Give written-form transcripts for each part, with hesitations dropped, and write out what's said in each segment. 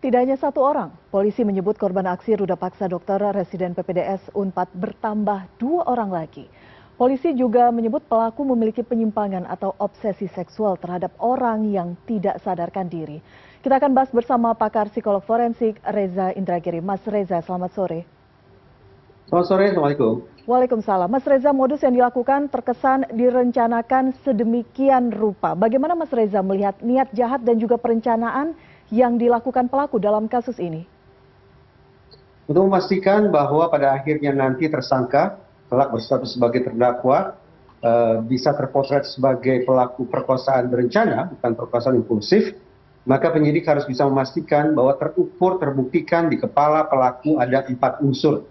Tidak hanya satu orang, polisi menyebut korban aksi ruda paksa dokter residen PPDS Unpad bertambah 2 orang lagi. Polisi juga menyebut pelaku memiliki penyimpangan atau obsesi seksual terhadap orang yang tidak sadarkan diri. Kita akan bahas bersama pakar psikolog forensik Reza Indragiri. Mas Reza, selamat sore. Selamat sore, Assalamualaikum. Waalaikumsalam. Mas Reza, modus yang dilakukan terkesan direncanakan sedemikian rupa. Bagaimana Mas Reza melihat niat jahat dan juga perencanaan yang dilakukan pelaku dalam kasus ini? Untuk memastikan bahwa pada akhirnya nanti tersangka, kelak berstatus sebagai terdakwa, bisa terpotret sebagai pelaku perkosaan berencana, bukan perkosaan impulsif, maka penyidik harus bisa memastikan bahwa terukur, terbuktikan di kepala pelaku ada 4 unsur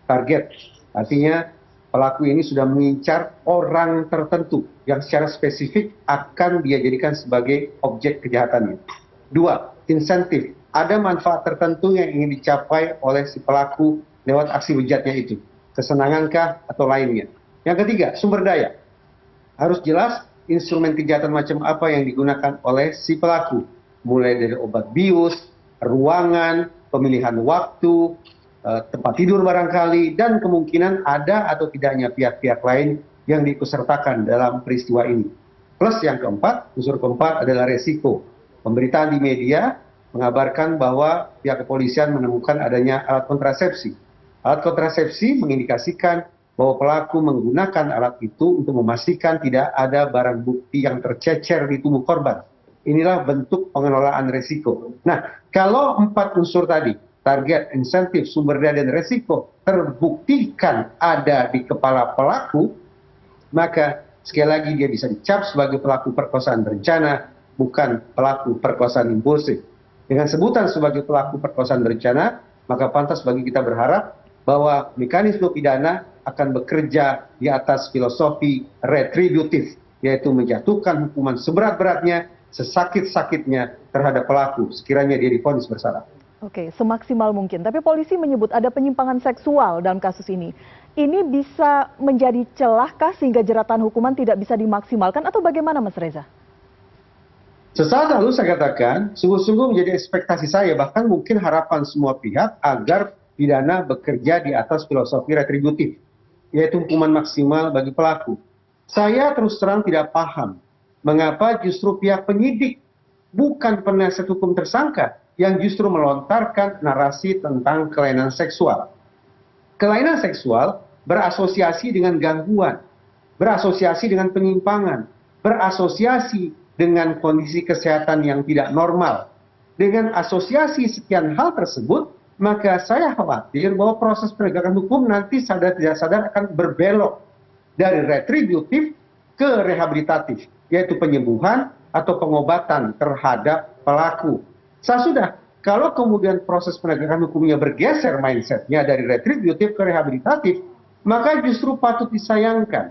target. Artinya pelaku ini sudah mengincar orang tertentu yang secara spesifik akan dia jadikan sebagai objek kejahatannya. 2, insentif. Ada manfaat tertentu yang ingin dicapai oleh si pelaku lewat aksi bejatnya itu. Kesenangankah atau lainnya. Yang ketiga, sumber daya. Harus jelas instrumen kejahatan macam apa yang digunakan oleh si pelaku. Mulai dari obat bius, ruangan, pemilihan waktu, tempat tidur barangkali, dan kemungkinan ada atau tidaknya pihak-pihak lain yang diikutsertakan dalam peristiwa ini. Plus yang keempat, unsur keempat adalah resiko. Pemberitaan di media mengabarkan bahwa pihak kepolisian menemukan adanya alat kontrasepsi. Alat kontrasepsi mengindikasikan bahwa pelaku menggunakan alat itu untuk memastikan tidak ada barang bukti yang tercecer di tubuh korban. Inilah bentuk pengelolaan resiko. Nah, kalau 4 unsur tadi, target, insentif, sumber daya, dan resiko terbuktikan ada di kepala pelaku, maka sekali lagi dia bisa dicap sebagai pelaku perkosaan berencana, bukan pelaku perkosaan impulsif. Dengan sebutan sebagai pelaku perkosaan berencana, maka pantas bagi kita berharap bahwa mekanisme pidana akan bekerja di atas filosofi retributif, yaitu menjatuhkan hukuman seberat-beratnya, sesakit-sakitnya terhadap pelaku, sekiranya dia divonis bersalah. Oke, semaksimal mungkin. Tapi polisi menyebut ada penyimpangan seksual dalam kasus ini. Ini bisa menjadi celahkah sehingga jeratan hukuman tidak bisa dimaksimalkan atau bagaimana Mas Reza? Sesaat lalu saya katakan, sungguh-sungguh menjadi ekspektasi saya, bahkan mungkin harapan semua pihak agar pidana bekerja di atas filosofi retributif, yaitu hukuman maksimal bagi pelaku. Saya terus terang tidak paham mengapa justru pihak penyidik, bukan penasihat hukum tersangka, yang justru melontarkan narasi tentang kelainan seksual. Kelainan seksual berasosiasi dengan gangguan, berasosiasi dengan penyimpangan, berasosiasi dengan kondisi kesehatan yang tidak normal. Dengan asosiasi sekian hal tersebut, maka saya khawatir bahwa proses penegakan hukum nanti sadar tidak sadar akan berbelok dari retributif ke rehabilitatif, yaitu penyembuhan atau pengobatan terhadap pelaku. Sudah, kalau kemudian proses penegakan hukumnya bergeser mindsetnya dari retributif ke rehabilitatif, maka justru patut disayangkan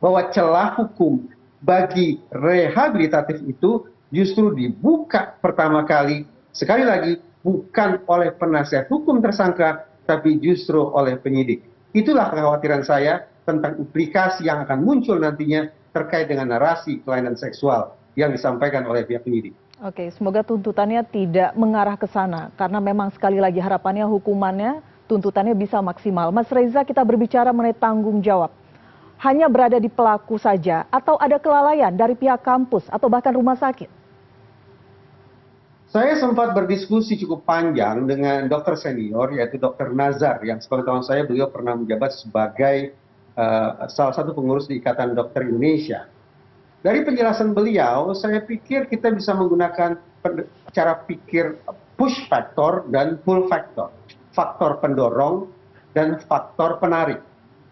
bahwa celah hukum bagi rehabilitatif itu justru dibuka pertama kali, sekali lagi, bukan oleh penasihat hukum tersangka, tapi justru oleh penyidik. Itulah kekhawatiran saya tentang implikasi yang akan muncul nantinya terkait dengan narasi kelainan seksual yang disampaikan oleh pihak penyidik. Oke, semoga tuntutannya tidak mengarah ke sana, karena memang sekali lagi harapannya hukumannya, tuntutannya bisa maksimal. Mas Reza, kita berbicara mengenai tanggung jawab. Hanya berada di pelaku saja atau ada kelalaian dari pihak kampus atau bahkan rumah sakit? Saya sempat berdiskusi cukup panjang dengan dokter senior, yaitu Dr. Nazar, yang sepengetahuan saya beliau pernah menjabat sebagai salah satu pengurus di Ikatan Dokter Indonesia. Dari penjelasan beliau, saya pikir kita bisa menggunakan cara pikir push factor dan pull factor. Faktor pendorong dan faktor penarik.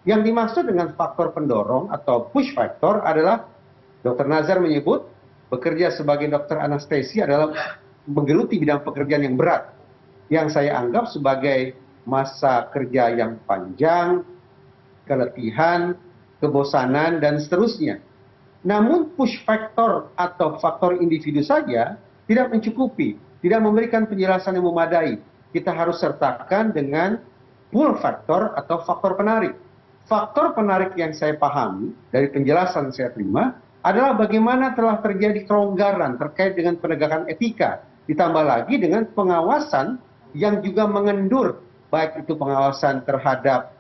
Yang dimaksud dengan faktor pendorong atau push factor adalah Dr. Nazar menyebut bekerja sebagai dokter anestesi adalah menggeluti bidang pekerjaan yang berat, yang saya anggap sebagai masa kerja yang panjang, keletihan, kebosanan, dan seterusnya. Namun push factor atau faktor individu saja tidak mencukupi, tidak memberikan penjelasan yang memadai. Kita harus sertakan dengan pull factor atau faktor penarik. Faktor penarik yang saya pahami dari penjelasan saya terima adalah bagaimana telah terjadi kelonggaran terkait dengan penegakan etika ditambah lagi dengan pengawasan yang juga mengendur, baik itu pengawasan terhadap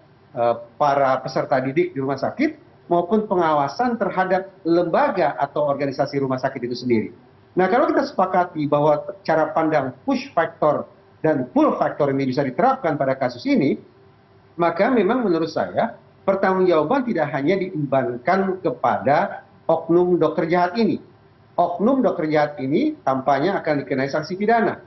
para peserta didik di rumah sakit maupun pengawasan terhadap lembaga atau organisasi rumah sakit itu sendiri. Nah, kalau kita sepakati bahwa cara pandang push factor dan pull factor ini bisa diterapkan pada kasus ini, maka memang menurut saya pertanggungjawaban tidak hanya diembankan kepada oknum dokter jahat ini. Oknum dokter jahat ini tampaknya akan dikenai sanksi pidana.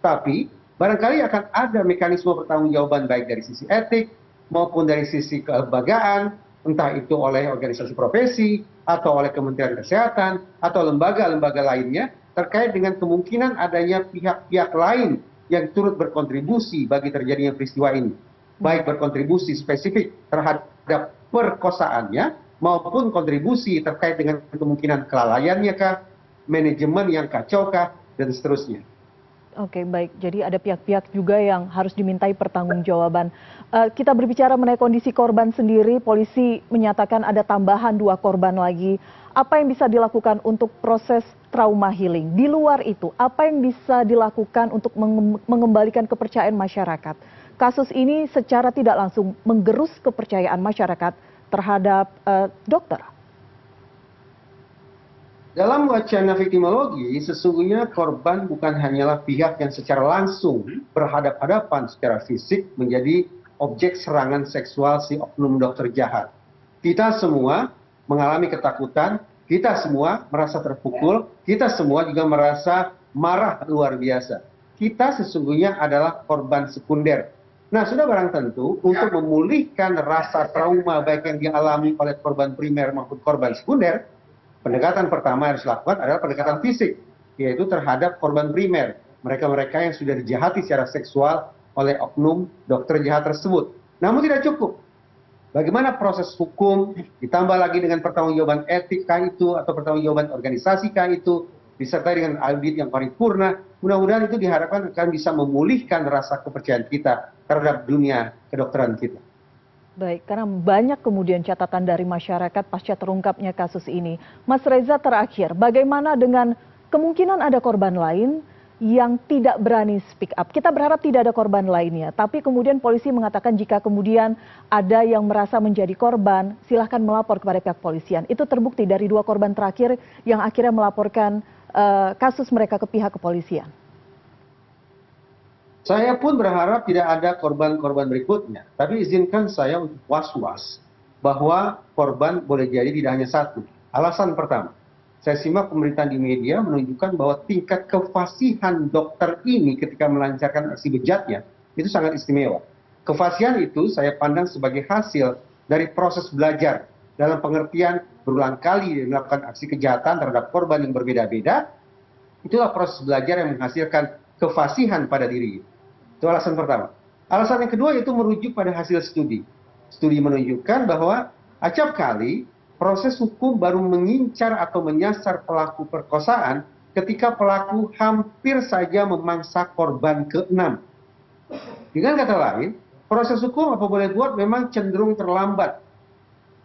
Tapi barangkali akan ada mekanisme pertanggungjawaban baik dari sisi etik maupun dari sisi kelembagaan, entah itu oleh organisasi profesi atau oleh Kementerian Kesehatan atau lembaga-lembaga lainnya terkait dengan kemungkinan adanya pihak-pihak lain yang turut berkontribusi bagi terjadinya peristiwa ini. Baik berkontribusi spesifik terhadap perkosaannya maupun kontribusi terkait dengan kemungkinan kelalaiannya kah, manajemen yang kacau kah, dan seterusnya. Oke, baik. Jadi ada pihak-pihak juga yang harus dimintai pertanggungjawaban. Kita berbicara mengenai kondisi korban sendiri, polisi menyatakan ada tambahan 2 korban lagi. Apa yang bisa dilakukan untuk proses trauma healing? Di luar itu, apa yang bisa dilakukan untuk mengembalikan kepercayaan masyarakat? Kasus ini secara tidak langsung menggerus kepercayaan masyarakat terhadap dokter. Dalam wacana viktimologi, sesungguhnya korban bukan hanyalah pihak yang secara langsung berhadapan-hadapan secara fisik menjadi objek serangan seksual si oknum dokter jahat. Kita semua mengalami ketakutan, kita semua merasa terpukul, kita semua juga merasa marah luar biasa. Kita sesungguhnya adalah korban sekunder. Nah, sudah barang tentu untuk memulihkan rasa trauma baik yang dialami oleh korban primer maupun korban sekunder, pendekatan pertama yang harus dilakukan adalah pendekatan fisik, yaitu terhadap korban primer. Mereka-mereka yang sudah dijahati secara seksual oleh oknum dokter jahat tersebut. Namun tidak cukup. Bagaimana proses hukum, ditambah lagi dengan pertanggungjawaban etik kah itu, atau pertanggungjawaban organisasi kah itu, disertai dengan audit yang paripurna, mudah-mudahan itu diharapkan akan bisa memulihkan rasa kepercayaan kita terhadap dunia kedokteran kita. Baik, karena banyak kemudian catatan dari masyarakat pasca terungkapnya kasus ini. Mas Reza, terakhir, bagaimana dengan kemungkinan ada korban lain yang tidak berani speak up? Kita berharap tidak ada korban lainnya, tapi kemudian polisi mengatakan jika kemudian ada yang merasa menjadi korban, silahkan melapor kepada pihak polisian. Itu terbukti dari 2 korban terakhir yang akhirnya melaporkan kasus mereka ke pihak kepolisian. Saya pun berharap tidak ada korban-korban berikutnya. Tapi izinkan saya untuk was-was bahwa korban boleh jadi tidak hanya 1. Alasan pertama, saya simak pemberitaan di media menunjukkan bahwa tingkat kefasihan dokter ini ketika melancarkan aksi bejatnya itu sangat istimewa. Kefasihan itu saya pandang sebagai hasil dari proses belajar dalam pengertian berulang kali melakukan aksi kejahatan terhadap korban yang berbeda-beda. Itulah proses belajar yang menghasilkan kefasihan pada diri. Itu alasan pertama. Alasan yang kedua itu merujuk pada hasil studi. Studi menunjukkan bahwa acap kali proses hukum baru mengincar atau menyasar pelaku perkosaan ketika pelaku hampir saja memangsa korban ke-6. Dengan kata lain, proses hukum apa boleh buat memang cenderung terlambat.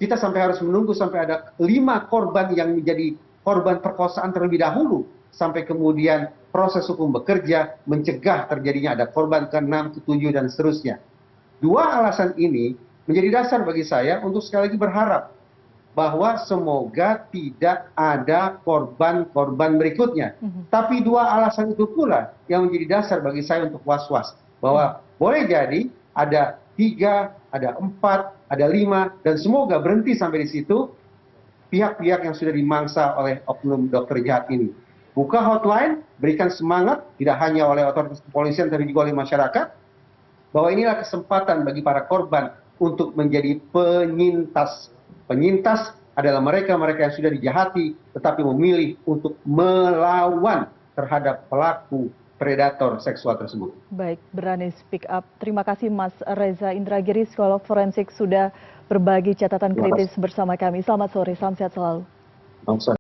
Kita sampai harus menunggu sampai ada 5 korban yang menjadi korban perkosaan terlebih dahulu, sampai kemudian proses hukum bekerja mencegah terjadinya ada korban ke-6, ke-7, dan seterusnya. 2 alasan ini menjadi dasar bagi saya untuk sekali lagi berharap bahwa semoga tidak ada korban-korban berikutnya. Tapi 2 alasan itu pula yang menjadi dasar bagi saya untuk was-was. Bahwa boleh jadi ada 3, ada 4, ada 5, dan semoga berhenti sampai di situ pihak-pihak yang sudah dimangsa oleh oknum dokter jahat ini. Buka hotline, berikan semangat, tidak hanya oleh otoritas kepolisian, tapi juga oleh masyarakat, bahwa inilah kesempatan bagi para korban untuk menjadi penyintas. Penyintas adalah mereka-mereka yang sudah dijahati, tetapi memilih untuk melawan terhadap pelaku predator seksual tersebut. Baik, berani speak up. Terima kasih Mas Reza Indragiri, psikolog forensik, sudah berbagi catatan kritis bersama kami. Selamat sore, salam sehat selalu.